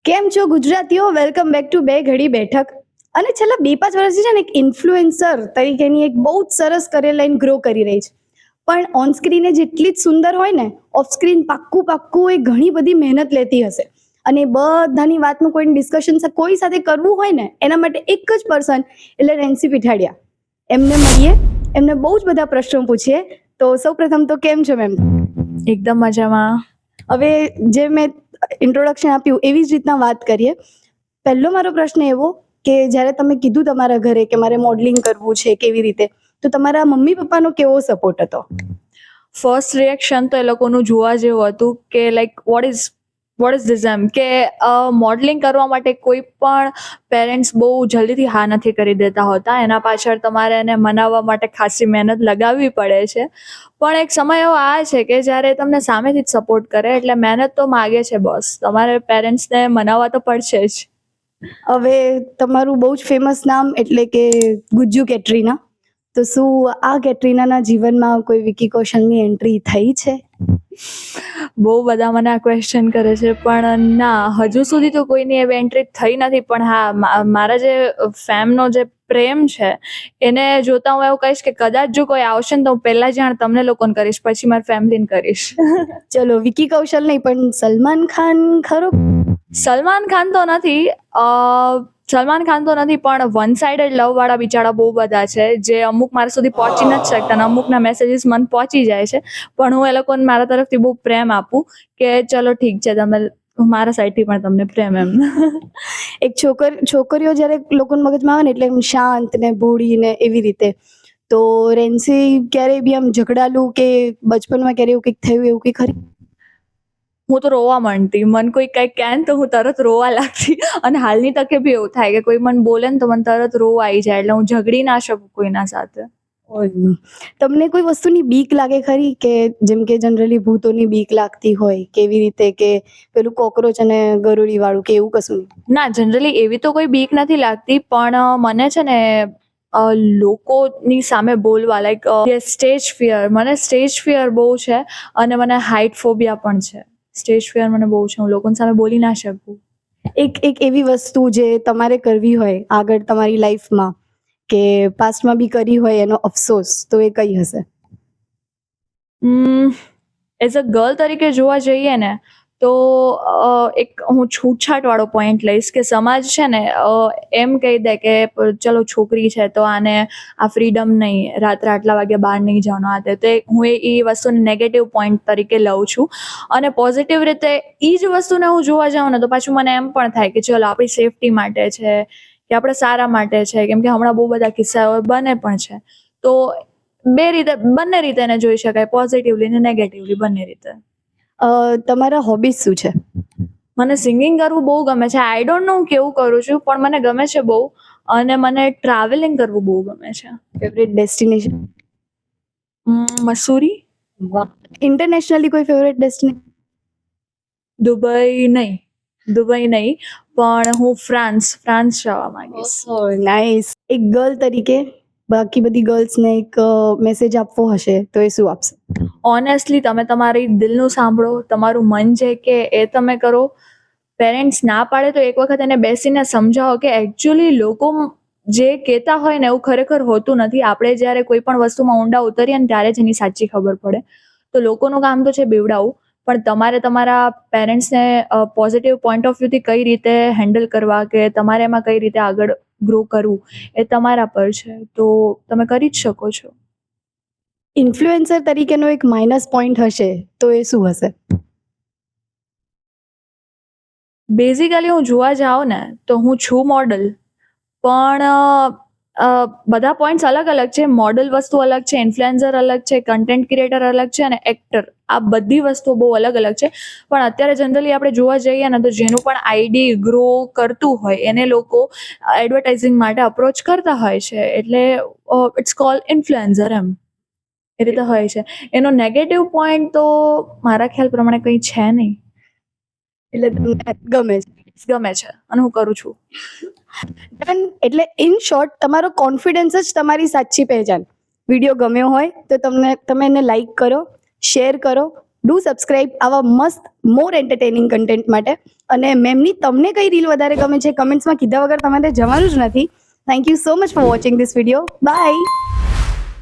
કેમ છો ગુજરાતીઓ? વેલકમ બેક ટુ બે ઘડી બેઠક. અને છેલ્લા 2-5 વર્ષથી છે ને એક ઇન્ફ્લુએન્સર તરીકેની એક બહુ જ સરસ કરિયર લાઈન ગ્રો કરી રહી છે. પણ ઓન સ્ક્રીન જેટલી જ સુંદર હોય ને, ઓફ સ્ક્રીન પાક્કું એ ઘણી બધી મહેનત લેતી હશે. અને એ બધાની વાતનું કોઈ ડિસ્કશન કોઈ સાથે કરવું હોય ને, એના માટે એક જ પર્સન એટલે રેન્સી પીઠાડિયા. એમને મળીએ, એમને બહુ જ બધા પ્રશ્નો પૂછીએ. તો સૌપ્રથમ તો કેમ છો મેમ? એકદમ મજામાં. હવે જે મેં ઇન્ટ્રોડક્શન આપ્યું એવી જ રીતના વાત કરીએ. પહેલો મારો પ્રશ્ન એવો કે જ્યારે તમે કીધું તમારા ઘરે કે મારે મોડલિંગ કરવું છે કેવી રીતે, તો તમારા મમ્મી પપ્પાનો કેવો સપોર્ટ હતો? ફર્સ્ટ રિએક્શન તો એ લોકોનું જોવા જેવું હતું કે લાઈક વોટ ઇઝ ધીસ એમ કે મોડલિંગ કરવા માટે કોઈ પણ પેરેન્ટ્સ બહુ જલ્દીથી હા નથી કરી દેતા હોતા. એના પાછળ તમારે એને મનાવવા માટે ખાસી મહેનત લગાવવી પડે છે. પણ એક સમય એવો આ છે કે જ્યારે તમને સામેથી જ સપોર્ટ કરે એટલે મહેનત તો માગે છે બસ. તમારે પેરેન્ટ્સને મનાવવા તો પડશે જ. હવે તમારું બહુ જ ફેમસ નામ એટલે કે ગુજ્જુ કેટરીના. તો શું આ કેટરીનાના જીવનમાં કોઈ વિકી કૌશલની એન્ટ્રી થઈ છે? બહુ બધા મને આ ક્વેશ્ચન કરે છે, પણ ના, હજુ સુધી તો કોઈની એવી એન્ટ્રી થઈ નથી. પણ હા, મારા જે ફેમનો જે પ્રેમ છે એને જોતા હું એવું કહીશ કે કદાચ જો કોઈ આવશે ને તો હું પહેલા જાણ તમને લોકોને કરીશ, પછી મારી ફેમિલીને કરીશ. ચલો, વિકી કૌશલ નહીં પણ સલમાન ખાન ખરો? સલમાન ખાન તો નથી, પણ વન સાઇડેડ લવ વાળા બિચારા બહુ બધા છે જે અમુક મારા સુધી પહોંચી નથી શકતા અને અમુકના મેસેજીસ મને પહોંચી જાય છે. પણ હું એ લોકોને મારા તરફથી બહુ પ્રેમ આપું કે ચલો ઠીક છે, તમે મારા સાઈડથી પણ તમને પ્રેમ એમ. એક છોકરીઓ જ્યારે લોકોના મગજમાં આવે ને એટલે એમ શાંત ને ભોળી ને એવી રીતે. તો રેન્સી ક્યારેય બી આમ ઝઘડાલું કે બચપનમાં ક્યારે એવું કંઈક થયું એવું કંઈ ખરી? હું તો રોવા માંડતી. મને કોઈ કંઈક કહે ને તો હું તરત રોવા લાગતી. અને હાલની તકે બી એવું થાય કે કોઈ મને બોલે ને તો મને તરત રોવા આવી જાય. એટલે હું ઝઘડી ના શકું કોઈના સાથે. તમને કોઈ વસ્તુની બીક લાગે ખરી? કે જેમ કે જનરલી ભૂતોની બીક લાગતી હોય કેવી રીતે, કે પેલું કોકરોચ અને ગરોળી વાળું કે એવું કશું? ના, જનરલી એવી તો કોઈ બીક નથી લાગતી, પણ મને છે ને લોકોની સામે બોલવા લાઈક મને સ્ટેજ ફિયર બહુ છે. અને મને હાઇટ ફોબિયા પણ છે. સ્ટેજ ફિયર મને બહુ છે. હું લોકોની સામે બોલી ના શકું. એક એવી વસ્તુ જે તમારે કરવી હોય આગળ તમારી લાઈફમાં, કે પાસ્ટમાં બી કરી હોય એનો અફસોસ, તો એ કઈ હશે? એઝ અ ગર્લ તરીકે જોવા જઈએ ને તો એક હું છૂટછાટ વાળો પોઈન્ટ લઈશ કે સમાજ છે ને એમ કહી દે કે ચલો છોકરી છે તો આને આ ફ્રીડમ નહીં, રાત્રે આટલા વાગે બહાર નહીં જવાનું, આ તે હું એ વસ્તુને નેગેટિવ પોઈન્ટ તરીકે લઉં છું. અને પોઝિટિવ રીતે એ જ વસ્તુને હું જોવા જાઉં ને તો પાછું મને એમ પણ થાય કે ચલો આપણી સેફટી માટે છે કે આપણે સારા માટે છે, કેમ કે હમણાં બહુ બધા કિસ્સાઓ બને પણ છે. તો બંને રીતે એને જોઈ શકાય, પોઝિટિવલી અને નેગેટિવલી, બંને રીતે. તમારા હોબીઝ શું છે? મને સિંગિંગ કરવું બહુ ગમે છે. આઈ ડોન્ટ નો હું કેવું કરું છું, પણ મને ગમે છે બહુ. અને મને ટ્રાવેલિંગ કરવું બહુ ગમે છે. Favourite destination? મસૂરી. ઇન્ટરનેશનલી કોઈ ફેવરેટ ડેસ્ટિનેશન? દુબઈ નહીં, પણ હું ફ્રાન્સ જવા માંગીશ. નાઇસ. એક ગર્લ તરીકે બાકી બધી ગર્લ્સને એક મેસેજ આપવો હશે તો એ શું આપશે? ઓનેસ્ટલી તમે તમારી દિલનું સાંભળો, તમારું મન જે કે એ તમે કરો. પેરેન્ટ્સ ના પાડે તો એક વખત એને બેસીને સમજાવો કે એકચ્યુઅલી લોકો જે કહેતા હોય ને એવું ખરેખર હોતું નથી. આપણે જ્યારે કોઈ પણ વસ્તુમાં ઊંડા ઉતરીએ ને ત્યારે જ એની સાચી ખબર પડે. તો લોકોનું કામ તો છે બીવડાવવું, પણ તમારે તમારા પેરેન્ટ્સને પોઝિટિવ પોઈન્ટ ઓફ વ્યૂથી કઈ રીતે હેન્ડલ કરવા કે તમારે એમાં કઈ રીતે આગળ ગ્રો કરવું એ તમારા પર છે. તો તમે કરી જ શકો છો. ઇન્ફ્લુએન્સર તરીકેનો એક માઇનસ પોઈન્ટ હશે તો એ શું હશે? બેઝિકલી હું જોવા જાઉં ને તો હું છું મોડલ, પણ બધા પોઈન્ટ્સ અલગ અલગ છે. મોડલ વસ્તુ અલગ છે, ઇન્ફ્લુએન્સર અલગ છે, કન્ટેન્ટ ક્રિએટર અલગ છે અને એક્ટર, આ બધી વસ્તુઓ બહુ અલગ અલગ છે. પણ અત્યારે જનરલી આપણે જોવા જઈએ ને તો જેનું પણ આઈડી ગ્રો કરતું હોય એને લોકો એડવર્ટાઇઝિંગ માટે અપ્રોચ કરતા હોય છે. એટલે ઇટ્સ કોલ્ડ ઇન્ફ્લુએન્સર એમ, એ રીતે હોય છે. એનો નેગેટિવ પોઈન્ટ તો મારા ખ્યાલ પ્રમાણે કંઈ છે નહીં. એટલે તમને ગમે છે અને હું કરું છું. એટલે ઇન શોર્ટ તમારો કોન્ફિડન્સ જ તમારી સાચી પહેચાન. વિડીયો ગમ્યો હોય તો તમે એને લાઈક કરો, શેર કરો ડુ સબસ્ક્રાઇબ આવા મસ્ત મોર એન્ટરટેનિંગ કન્ટેન્ટ માટે. અને મેમની તમને કઈ રીલ વધારે ગમે છે કમેન્ટ્સમાં કીધા વગર તમારે જવાનું જ નથી. Thank you so much for watching this video. By.